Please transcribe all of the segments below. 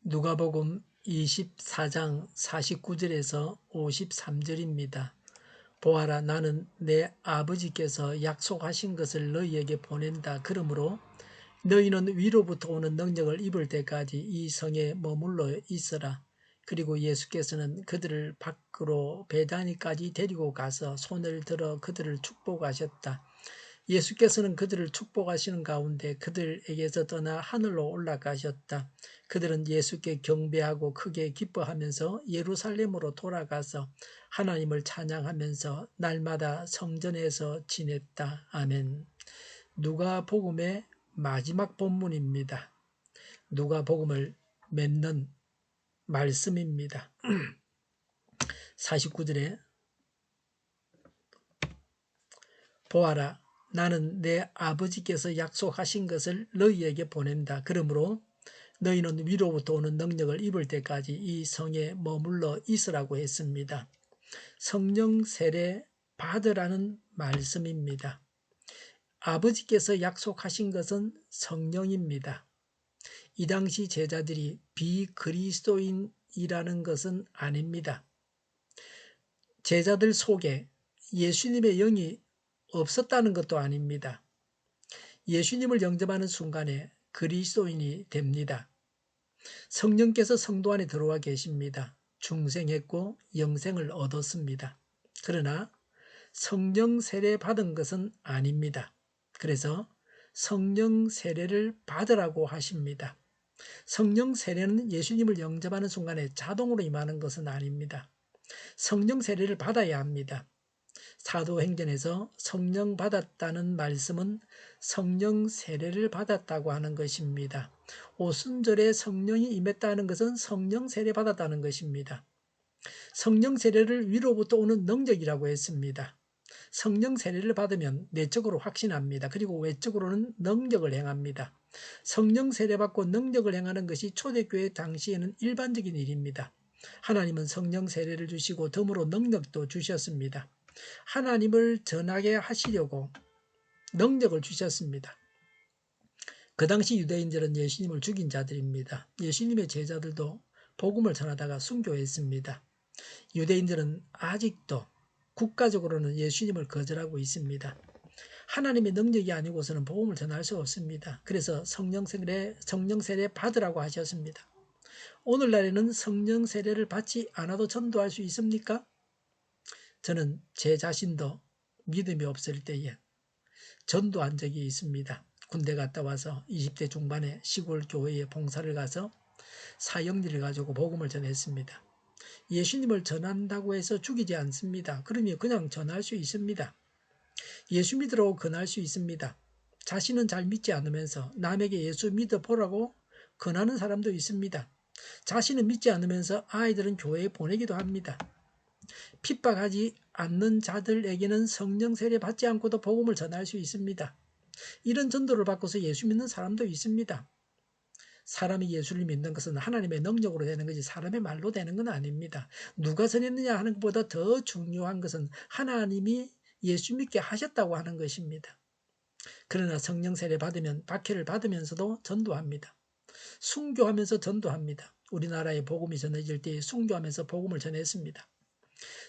누가복음 24장 49절에서 53절입니다. 보아라, 나는 내 아버지께서 약속하신 것을 너희에게 보낸다. 그러므로 너희는 위로부터 오는 능력을 입을 때까지 이 성에 머물러 있어라. 그리고 예수께서는 그들을 밖으로 베다니까지 데리고 가서 손을 들어 그들을 축복하셨다. 예수께서는 그들을 축복하시는 가운데 그들에게서 떠나 하늘로 올라가셨다. 그들은 예수께 경배하고 크게 기뻐하면서 예루살렘으로 돌아가서 하나님을 찬양하면서 날마다 성전에서 지냈다. 아멘. 누가복음의 마지막 본문입니다. 누가복음을 맺는 말씀입니다. 49절에 보아라, 나는 내 아버지께서 약속하신 것을 너희에게 보낸다. 그러므로 너희는 위로부터 오는 능력을 입을 때까지 이 성에 머물러 있으라고 했습니다. 성령 세례 받으라는 말씀입니다. 아버지께서 약속하신 것은 성령입니다. 이 당시 제자들이 비그리스도인이라는 것은 아닙니다. 제자들 속에 예수님의 영이 없었다는 것도 아닙니다. 예수님을 영접하는 순간에 그리스도인이 됩니다. 성령께서 성도 안에 들어와 계십니다. 중생했고 영생을 얻었습니다. 그러나 성령 세례 받은 것은 아닙니다. 그래서 성령 세례를 받으라고 하십니다. 성령 세례는 예수님을 영접하는 순간에 자동으로 임하는 것은 아닙니다. 성령 세례를 받아야 합니다. 사도행전에서 성령 받았다는 말씀은 성령 세례를 받았다고 하는 것입니다. 오순절에 성령이 임했다는 것은 성령 세례 받았다는 것입니다. 성령 세례를 위로부터 오는 능력이라고 했습니다. 성령 세례를 받으면 내적으로 확신합니다. 그리고 외적으로는 능력을 행합니다. 성령 세례 받고 능력을 행하는 것이 초대교회 당시에는 일반적인 일입니다. 하나님은 성령 세례를 주시고 덤으로 능력도 주셨습니다. 하나님을 전하게 하시려고 능력을 주셨습니다. 그 당시 유대인들은 예수님을 죽인 자들입니다. 예수님의 제자들도 복음을 전하다가 순교했습니다. 유대인들은 아직도 국가적으로는 예수님을 거절하고 있습니다. 하나님의 능력이 아니고서는 복음을 전할 수 없습니다. 그래서 성령 세례 받으라고 하셨습니다. 오늘날에는 성령 세례를 받지 않아도 전도할 수 있습니까? 저는 제 자신도 믿음이 없을 때에 전도한 적이 있습니다. 군대 갔다 와서 20대 중반에 시골 교회에 봉사를 가서 사역일을 가지고 복음을 전했습니다. 예수님을 전한다고 해서 죽이지 않습니다. 그러면 그냥 전할 수 있습니다. 예수 믿으라고 권할 수 있습니다. 자신은 잘 믿지 않으면서 남에게 예수 믿어보라고 권하는 사람도 있습니다. 자신은 믿지 않으면서 아이들은 교회에 보내기도 합니다. 핍박하지 않는 자들에게는 성령 세례 받지 않고도 복음을 전할 수 있습니다. 이런 전도를 받고서 예수 믿는 사람도 있습니다. 사람이 예수를 믿는 것은 하나님의 능력으로 되는 것이 사람의 말로 되는 건 아닙니다. 누가 전했느냐 하는 것보다 더 중요한 것은 하나님이 예수 믿게 하셨다고 하는 것입니다. 그러나 성령 세례 받으면 박해를 받으면서도 전도합니다. 순교하면서 전도합니다. 우리나라에 복음이 전해질 때 순교하면서 복음을 전했습니다.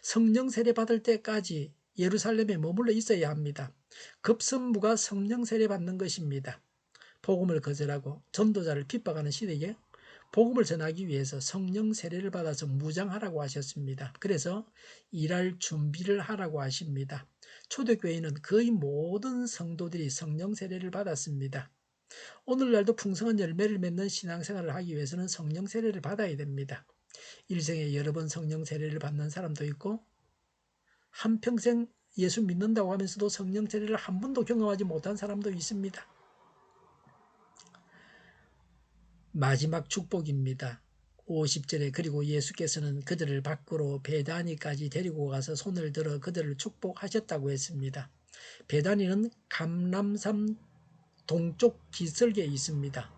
성령 세례 받을 때까지 예루살렘에 머물러 있어야 합니다. 급선무가 성령 세례 받는 것입니다. 복음을 거절하고 전도자를 핍박하는 시대에 복음을 전하기 위해서 성령 세례를 받아서 무장하라고 하셨습니다. 그래서 일할 준비를 하라고 하십니다. 초대교회는 거의 모든 성도들이 성령 세례를 받았습니다. 오늘날도 풍성한 열매를 맺는 신앙생활을 하기 위해서는 성령 세례를 받아야 됩니다. 일생에 여러 번 성령 세례를 받는 사람도 있고 한평생 예수 믿는다고 하면서도 성령 세례를 한 번도 경험하지 못한 사람도 있습니다. 마지막 축복입니다. 50절에 그리고 예수께서는 그들을 밖으로 베다니까지 데리고 가서 손을 들어 그들을 축복하셨다고 했습니다. 베다니는 감람산 동쪽 기슭에 있습니다.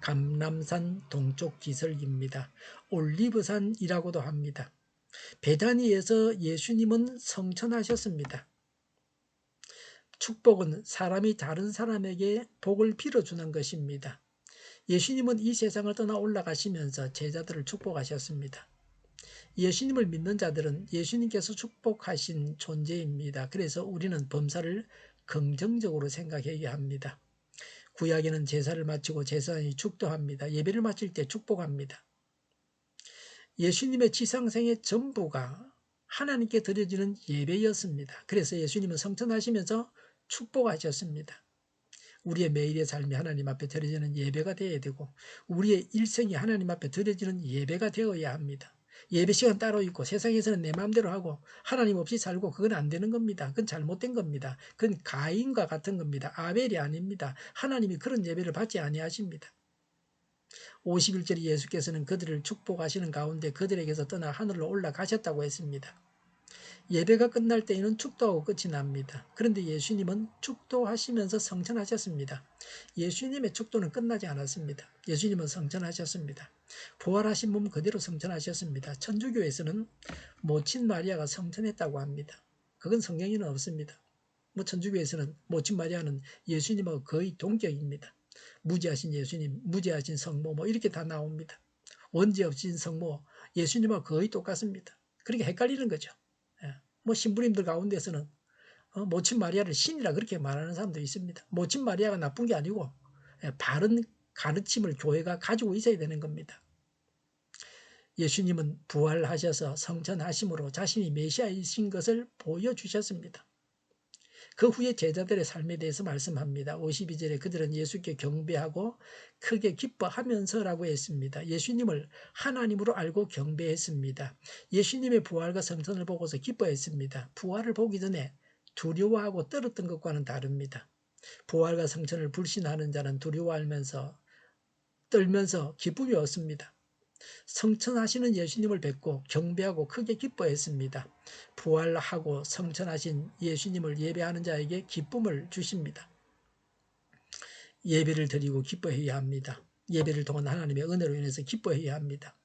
감람산 동쪽 기슭입니다. 올리브산이라고도 합니다. 베다니에서 예수님은 성천하셨습니다. 축복은 사람이 다른 사람에게 복을 빌어주는 것입니다. 예수님은 이 세상을 떠나 올라가시면서 제자들을 축복하셨습니다. 예수님을 믿는 자들은 예수님께서 축복하신 존재입니다. 그래서 우리는 범사를 긍정적으로 생각해야 합니다. 구약에는 제사를 마치고 제사장이 축도합니다. 예배를 마칠 때 축복합니다. 예수님의 지상생의 전부가 하나님께 드려지는 예배였습니다. 그래서 예수님은 성천하시면서 축복하셨습니다. 우리의 매일의 삶이 하나님 앞에 드려지는 예배가 되어야 되고 우리의 일생이 하나님 앞에 드려지는 예배가 되어야 합니다. 예배 시간 따로 있고 세상에서는 내 마음대로 하고 하나님 없이 살고 그건 안 되는 겁니다. 그건 잘못된 겁니다. 그건 가인과 같은 겁니다. 아벨이 아닙니다. 하나님이 그런 예배를 받지 아니하십니다. 51절에 예수께서는 그들을 축복하시는 가운데 그들에게서 떠나 하늘로 올라가셨다고 했습니다. 예배가 끝날 때에는 축도하고 끝이 납니다. 그런데 예수님은 축도하시면서 성천하셨습니다. 예수님의 축도는 끝나지 않았습니다. 예수님은 성천하셨습니다. 부활하신 몸 그대로 성천하셨습니다. 천주교에서는 모친 마리아가 성천했다고 합니다. 그건 성경에는 없습니다. 천주교에서는 모친 마리아는 예수님하고 거의 동격입니다. 무지하신 예수님, 무지하신 성모 이렇게 다 나옵니다. 원죄 없으신 성모, 예수님하고 거의 똑같습니다. 그러니까 헷갈리는 거죠. 신부님들 가운데서는 모친 마리아를 신이라 그렇게 말하는 사람도 있습니다. 모친 마리아가 나쁜 게 아니고 바른 가르침을 교회가 가지고 있어야 되는 겁니다. 예수님은 부활하셔서 성천하심으로 자신이 메시아이신 것을 보여주셨습니다. 그 후에 제자들의 삶에 대해서 말씀합니다. 52절에 그들은 예수께 경배하고 크게 기뻐하면서라고 했습니다. 예수님을 하나님으로 알고 경배했습니다. 예수님의 부활과 성천을 보고서 기뻐했습니다. 부활을 보기 전에 두려워하고 떨었던 것과는 다릅니다. 부활과 성천을 불신하는 자는 두려워하면서 떨면서 기쁨이 없습니다. 성천하시는 예수님을 뵙고 경배하고 크게 기뻐했습니다. 부활하고 성천하신 예수님을 예배하는 자에게 기쁨을 주십니다. 예배를 드리고 기뻐해야 합니다. 예배를 통한 하나님의 은혜로 인해서 기뻐해야 합니다.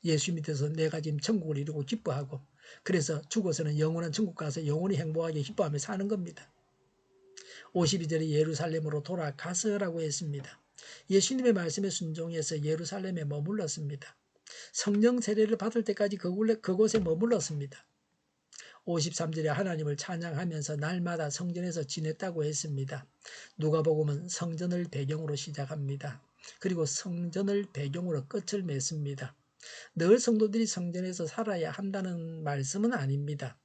예수 믿어서 내가 지금 천국을 이루고 기뻐하고 그래서 죽어서는 영원한 천국 가서 영원히 행복하게 기뻐하며 사는 겁니다. 52절에 예루살렘으로 돌아가서라고 했습니다. 예수님의 말씀에 순종해서 예루살렘에 머물렀습니다. 성령 세례를 받을 때까지 그곳에 머물렀습니다. 53절에 하나님을 찬양하면서 날마다 성전에서 지냈다고 했습니다. 누가복음은 성전을 배경으로 시작합니다. 그리고 성전을 배경으로 끝을 맺습니다. 늘 성도들이 성전에서 살아야 한다는 말씀은 아닙니다.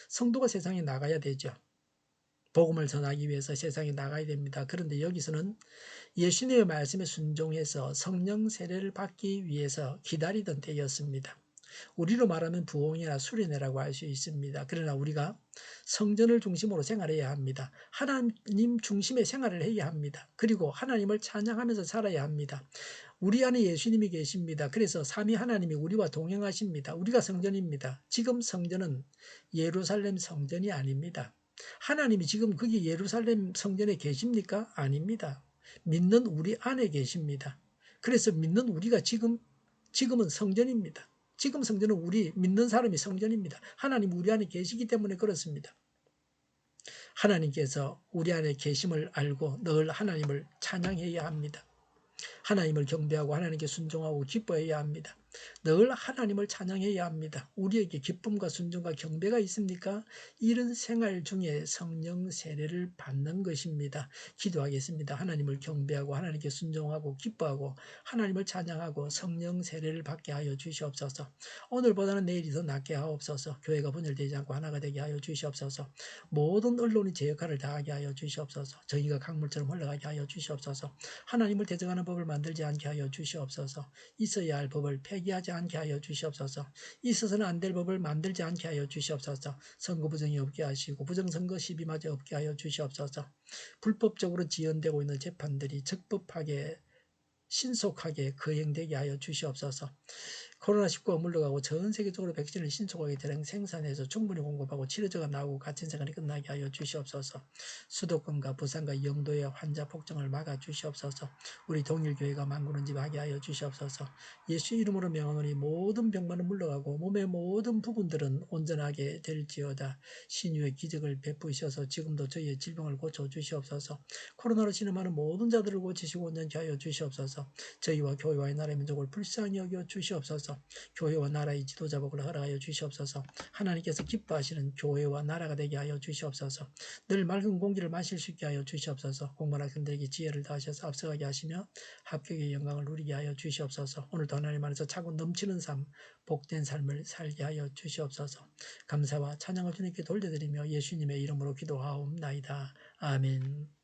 성도가 세상에 나가야 되죠. 복음을 전하기 위해서 세상에 나가야 됩니다. 그런데 여기서는 예수님의 말씀에 순종해서 성령 세례를 받기 위해서 기다리던 때였습니다. 우리로 말하면 부흥이나 수련회라고 할 수 있습니다. 그러나 우리가 성전을 중심으로 생활해야 합니다. 하나님 중심의 생활을 해야 합니다. 그리고 하나님을 찬양하면서 살아야 합니다. 우리 안에 예수님이 계십니다. 그래서 삼위 하나님이 우리와 동행하십니다. 우리가 성전입니다. 지금 성전은 예루살렘 성전이 아닙니다. 하나님이 지금 거기 예루살렘 성전에 계십니까? 아닙니다. 믿는 우리 안에 계십니다. 그래서 믿는 우리가 지금은 성전입니다. 지금 성전은 우리 믿는 사람이 성전입니다. 하나님 우리 안에 계시기 때문에 그렇습니다. 하나님께서 우리 안에 계심을 알고 늘 하나님을 찬양해야 합니다. 하나님을 경배하고 하나님께 순종하고 기뻐해야 합니다. 늘 하나님을 찬양해야 합니다. 우리에게 기쁨과 순종과 경배가 있습니까? 이런 생활 중에 성령 세례를 받는 것입니다. 기도하겠습니다. 하나님을 경배하고 하나님께 순종하고 기뻐하고 하나님을 찬양하고 성령 세례를 받게 하여 주시옵소서. 오늘보다는 내일이 더 낫게 하옵소서. 교회가 분열되지 않고 하나가 되게 하여 주시옵소서. 모든 언론이 제 역할을 다하게 하여 주시옵소서. 저희가 강물처럼 흘러가게 하여 주시옵소서. 하나님을 대적하는 법을 만들지 않게 하여 주시옵소서. 있어야 할 법을 폐기하지 않게 하여 주시옵소서. 있어서는 안 될 법을 만들지 않게 하여 주시옵소서. 선거 부정이 없게 하시고 부정선거 시비마저 없게 하여 주시옵소서. 불법적으로 지연되고 있는 재판들이 적법하게 신속하게 거행되게 하여 주시옵소서. 코로나19가 물러가고 전 세계적으로 백신을 신속하게 대량 생산해서 충분히 공급하고 치료제가 나오고 같은 생활이 끝나게 하여 주시옵소서. 수도권과 부산과 영도의 환자 폭증을 막아 주시옵소서. 우리 동일교회가 만구는 집 하게 하여 주시옵소서. 예수 이름으로 명하노니 모든 병만은 물러가고 몸의 모든 부분들은 온전하게 될지어다. 신유의 기적을 베푸셔서 지금도 저희의 질병을 고쳐 주시옵소서. 코로나로 신음하는 모든 자들을 고치시고 온전케 하여 주시옵소서. 주시옵소서. 저희와 교회와 나라의 민족을 불쌍히 여겨 주시옵소서. 교회와 나라의 지도자복을 허락하여 주시옵소서. 하나님께서 기뻐하시는 교회와 나라가 되게 하여 주시옵소서. 늘 맑은 공기를 마실 수 있게 하여 주시옵소서. 공부한 학생들에게 지혜를 다하셔서 앞서가게 하시며 합격의 영광을 누리게 하여 주시옵소서. 오늘도 하나님 안에서 차고 넘치는 삶, 복된 삶을 살게 하여 주시옵소서. 감사와 찬양을 주님께 돌려드리며 예수님의 이름으로 기도하옵나이다. 아멘.